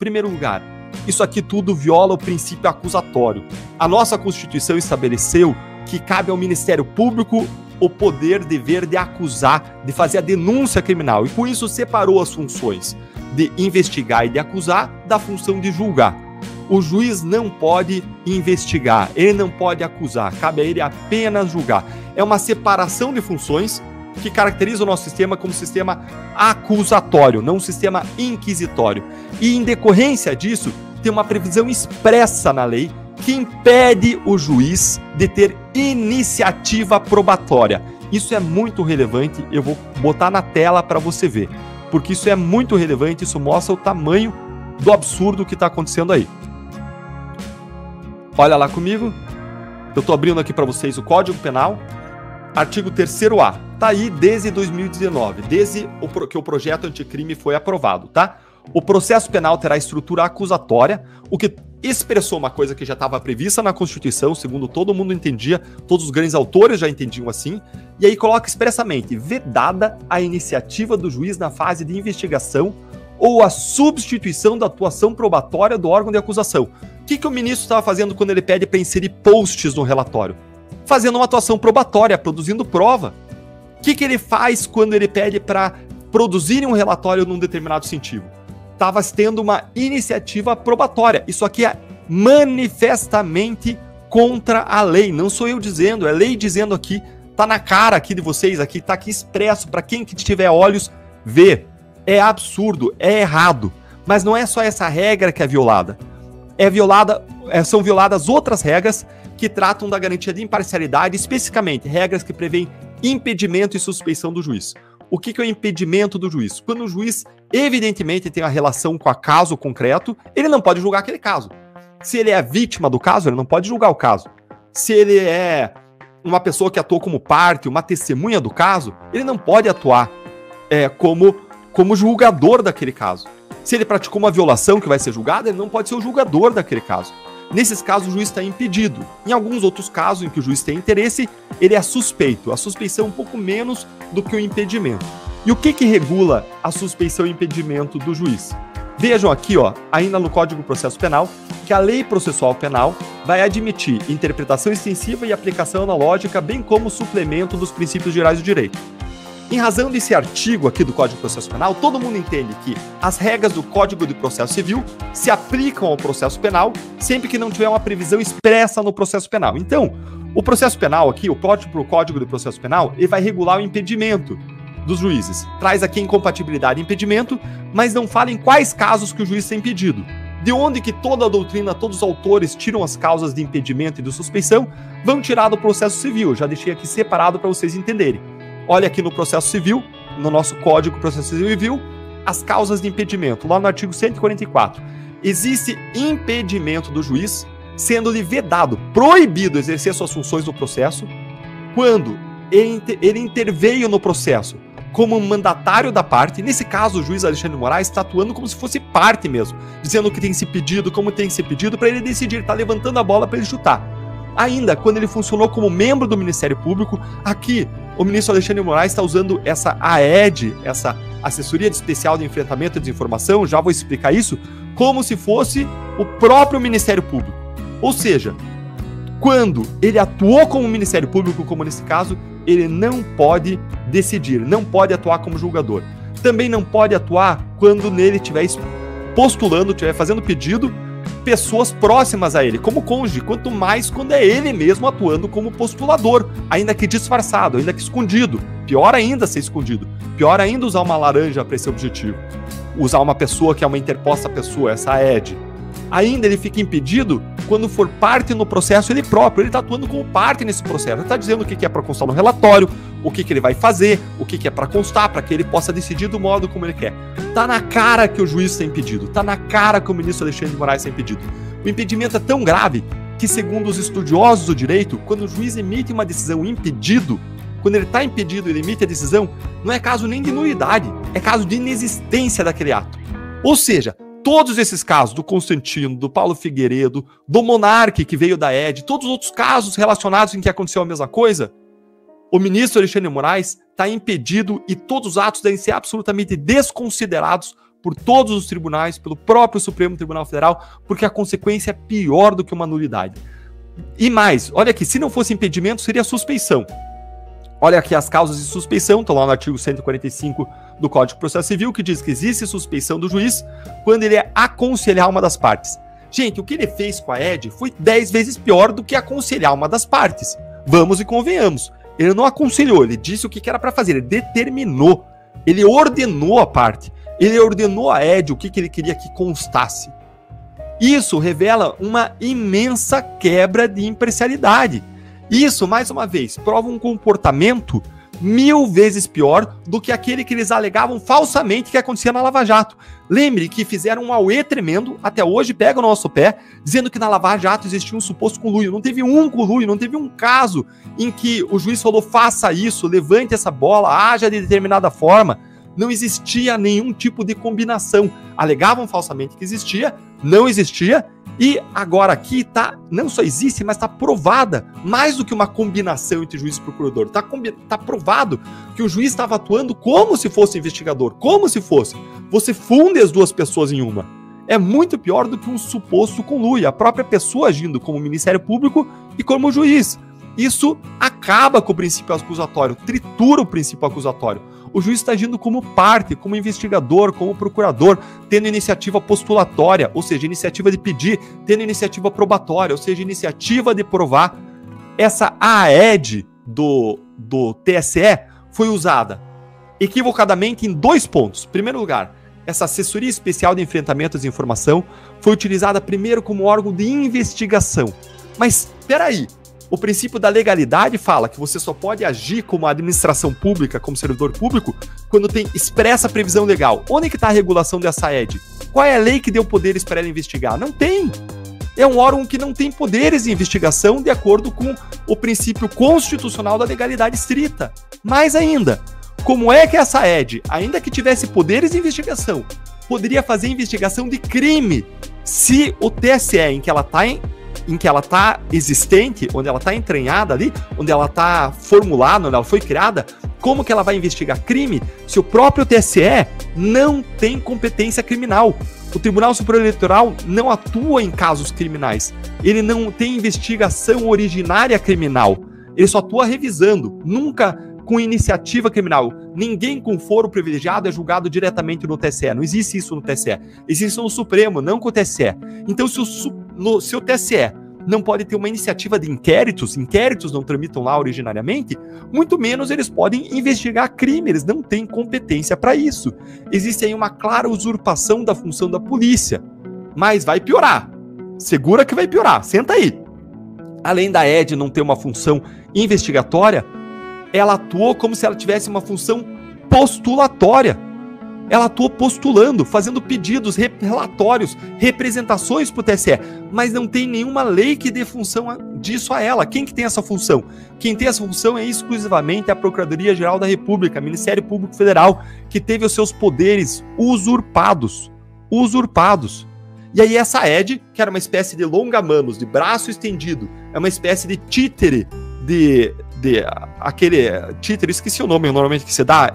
Primeiro lugar, isso aqui tudo viola o princípio acusatório. A nossa Constituição estabeleceu que cabe ao Ministério Público o poder, dever de acusar, de fazer a denúncia criminal. E com isso separou as funções de investigar e de acusar da função de julgar. O juiz não pode investigar, ele não pode acusar, cabe a ele apenas julgar. É uma separação de funções que caracteriza o nosso sistema como sistema acusatório, não um sistema inquisitório. E em decorrência disso, tem uma previsão expressa na lei que impede o juiz de ter iniciativa probatória. Isso é muito relevante, eu vou botar na tela para você ver, porque isso é muito relevante, isso mostra o tamanho do absurdo que está acontecendo aí. Olha lá comigo, eu estou abrindo aqui para vocês o Código Penal, artigo 3º-A, tá aí desde 2019, desde que o projeto anticrime foi aprovado, tá? O processo penal terá estrutura acusatória, o que expressou uma coisa que já estava prevista na Constituição, segundo todo mundo entendia, todos os grandes autores já entendiam assim, e aí coloca expressamente, vedada a iniciativa do juiz na fase de investigação ou a substituição da atuação probatória do órgão de acusação. O que o ministro estava fazendo quando ele pede para inserir posts no relatório? Fazendo uma atuação probatória, produzindo prova. O que ele faz quando ele pede para produzirem um relatório num determinado sentido? Estava tendo uma iniciativa probatória. Isso aqui é manifestamente contra a lei. Não sou eu dizendo, é lei dizendo aqui. Tá na cara aqui de vocês, aqui tá aqui expresso para quem que tiver olhos ver. É absurdo, é errado. Mas não é só essa regra que é violada. São violadas outras regras que tratam da garantia de imparcialidade, especificamente regras que prevêem impedimento e suspeição do juiz. O que é o impedimento do juiz? Quando o juiz, evidentemente, tem a relação com o caso concreto, ele não pode julgar aquele caso. Se ele é a vítima do caso, ele não pode julgar o caso. Se ele é uma pessoa que atuou como parte, uma testemunha do caso, ele não pode atuar como julgador daquele caso. Se ele praticou uma violação que vai ser julgada, ele não pode ser o julgador daquele caso. Nesses casos, o juiz está impedido. Em alguns outros casos em que o juiz tem interesse, ele é suspeito. A suspeição é um pouco menos do que o impedimento. E o que regula a suspeição e impedimento do juiz? Vejam aqui, ainda no Código de Processo Penal, que a Lei Processual Penal vai admitir interpretação extensiva e aplicação analógica, bem como suplemento dos princípios gerais do direito. Em razão desse artigo aqui do Código de Processo Penal, todo mundo entende que as regras do Código de Processo Civil se aplicam ao processo penal sempre que não tiver uma previsão expressa no processo penal. Então, o processo penal aqui, o próprio Código de Processo Penal, ele vai regular o impedimento dos juízes. Traz aqui incompatibilidade e impedimento, mas não fala em quais casos que o juiz está impedido. De onde que toda a doutrina, todos os autores tiram as causas de impedimento e de suspeição, vão tirar do processo civil. Eu já deixei aqui separado para vocês entenderem. Olha aqui no processo civil, no nosso Código de Processo Civil, as causas de impedimento, lá no artigo 144. Existe impedimento do juiz, sendo-lhe vedado, proibido exercer suas funções no processo, quando ele interveio no processo como mandatário da parte. Nesse caso, o juiz Alexandre de Moraes está atuando como se fosse parte mesmo, dizendo o que tem que ser pedido, como tem que ser pedido, para ele decidir, está levantando a bola para ele chutar. Ainda, quando ele funcionou como membro do Ministério Público, aqui o ministro Alexandre de Moraes está usando essa AED, essa Assessoria Especial de Enfrentamento e Desinformação, já vou explicar isso, como se fosse o próprio Ministério Público. Ou seja, quando ele atuou como Ministério Público, como nesse caso, ele não pode decidir, não pode atuar como julgador. Também não pode atuar quando nele estiver postulando, estiver fazendo pedido, pessoas próximas a ele, como cônjuge, quanto mais quando é ele mesmo atuando como postulador, ainda que disfarçado, ainda que escondido. Pior ainda ser escondido. Pior ainda usar uma laranja para esse objetivo. Usar uma pessoa que é uma interposta pessoa, essa AED. Ainda ele fica impedido quando for parte no processo ele próprio. Ele está atuando como parte nesse processo. Ele está dizendo o que é para constar no relatório, o que ele vai fazer, o que é para constar, para que ele possa decidir do modo como ele quer. Tá na cara que o juiz está impedido. Tá na cara que o ministro Alexandre de Moraes está impedido. O impedimento é tão grave que, segundo os estudiosos do direito, quando o juiz emite uma decisão impedido, quando ele está impedido, ele emite a decisão, não é caso nem de nulidade, é caso de inexistência daquele ato. Ou seja, todos esses casos, do Constantino, do Paulo Figueiredo, do Monarque, que veio da ED, todos os outros casos relacionados em que aconteceu a mesma coisa, o ministro Alexandre de Moraes está impedido e todos os atos devem ser absolutamente desconsiderados por todos os tribunais, pelo próprio Supremo Tribunal Federal, porque a consequência é pior do que uma nulidade. E mais, olha aqui, se não fosse impedimento, seria suspeição. Olha aqui as causas de suspeição, estão lá no artigo 145 do Código de Processo Civil, que diz que existe suspeição do juiz quando ele é aconselhar uma das partes. Gente, o que ele fez com a Ed foi 10 vezes pior do que aconselhar uma das partes. Vamos e convenhamos. Ele não aconselhou, ele disse o que era para fazer, ele determinou, ele ordenou a parte, ele ordenou a Ed o que ele queria que constasse. Isso revela uma imensa quebra de imparcialidade. Isso, mais uma vez, prova um comportamento 1000 vezes pior do que aquele que eles alegavam falsamente que acontecia na Lava Jato. Lembre que fizeram um auê tremendo, até hoje pega o nosso pé, dizendo que na Lava Jato existia um suposto conluio. Não teve um conluio, não teve um caso em que o juiz falou, faça isso, levante essa bola, haja de determinada forma. Não existia nenhum tipo de combinação. Alegavam falsamente que existia, não existia, e agora aqui não só existe, mas está provada mais do que uma combinação entre juiz e procurador. Tá provado que o juiz estava atuando como se fosse investigador, como se fosse. Você funde as duas pessoas em uma. É muito pior do que um suposto conluio, a própria pessoa agindo como Ministério Público e como juiz. Isso acaba com o princípio acusatório, tritura o princípio acusatório. O juiz está agindo como parte, como investigador, como procurador, tendo iniciativa postulatória, ou seja, iniciativa de pedir, tendo iniciativa probatória, ou seja, iniciativa de provar. Essa AED do TSE foi usada equivocadamente em 2 pontos. Em primeiro lugar, essa assessoria especial de enfrentamento à desinformação foi utilizada primeiro como órgão de investigação. Mas, espera aí. O princípio da legalidade fala que você só pode agir como administração pública, como servidor público, quando tem expressa previsão legal. Onde que está a regulação dessa ED? Qual é a lei que deu poderes para ela investigar? Não tem. É um órgão que não tem poderes de investigação de acordo com o princípio constitucional da legalidade estrita. Mais ainda, como é que essa ED, ainda que tivesse poderes de investigação, poderia fazer investigação de crime se o TSE, em que ela está existente, onde ela está entranhada ali, onde ela está formulada, onde ela foi criada, como que ela vai investigar crime se o próprio TSE não tem competência criminal? O Tribunal Superior Eleitoral não atua em casos criminais, ele não tem investigação originária criminal, ele só atua revisando, nunca com iniciativa criminal. Ninguém com foro privilegiado é julgado diretamente no TSE, não existe isso no TSE, existe isso no Supremo, não com o TSE. Então se o TSE não pode ter uma iniciativa de inquéritos não tramitam lá originariamente, muito menos eles podem investigar crime, eles não têm competência para isso. Existe aí uma clara usurpação da função da polícia, mas vai piorar, segura que vai piorar, senta aí. Além da ED não ter uma função investigatória, ela atuou como se ela tivesse uma função postulatória. Ela atuou postulando, fazendo pedidos, relatórios, representações para o TSE, mas não tem nenhuma lei que dê função disso a ela. Quem que tem essa função? Quem tem essa função é exclusivamente a Procuradoria-Geral da República, Ministério Público Federal, que teve os seus poderes usurpados. E aí essa ED, que era uma espécie de longa-manos, de braço estendido, é uma espécie de títere aquele títere, esqueci o nome normalmente que se dá,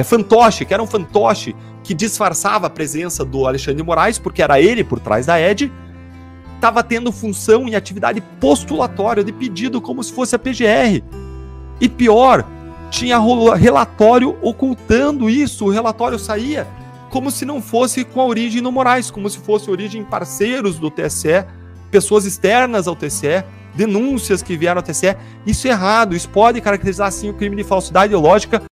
fantoche, que era um fantoche que disfarçava a presença do Alexandre de Moraes, porque era ele por trás da ED, estava tendo função e atividade postulatória de pedido como se fosse a PGR. E pior, tinha relatório ocultando isso, o relatório saía como se não fosse com a origem no Moraes, como se fosse origem parceiros do TSE, pessoas externas ao TSE, denúncias que vieram ao TSE. Isso é errado, isso pode caracterizar sim o crime de falsidade ideológica.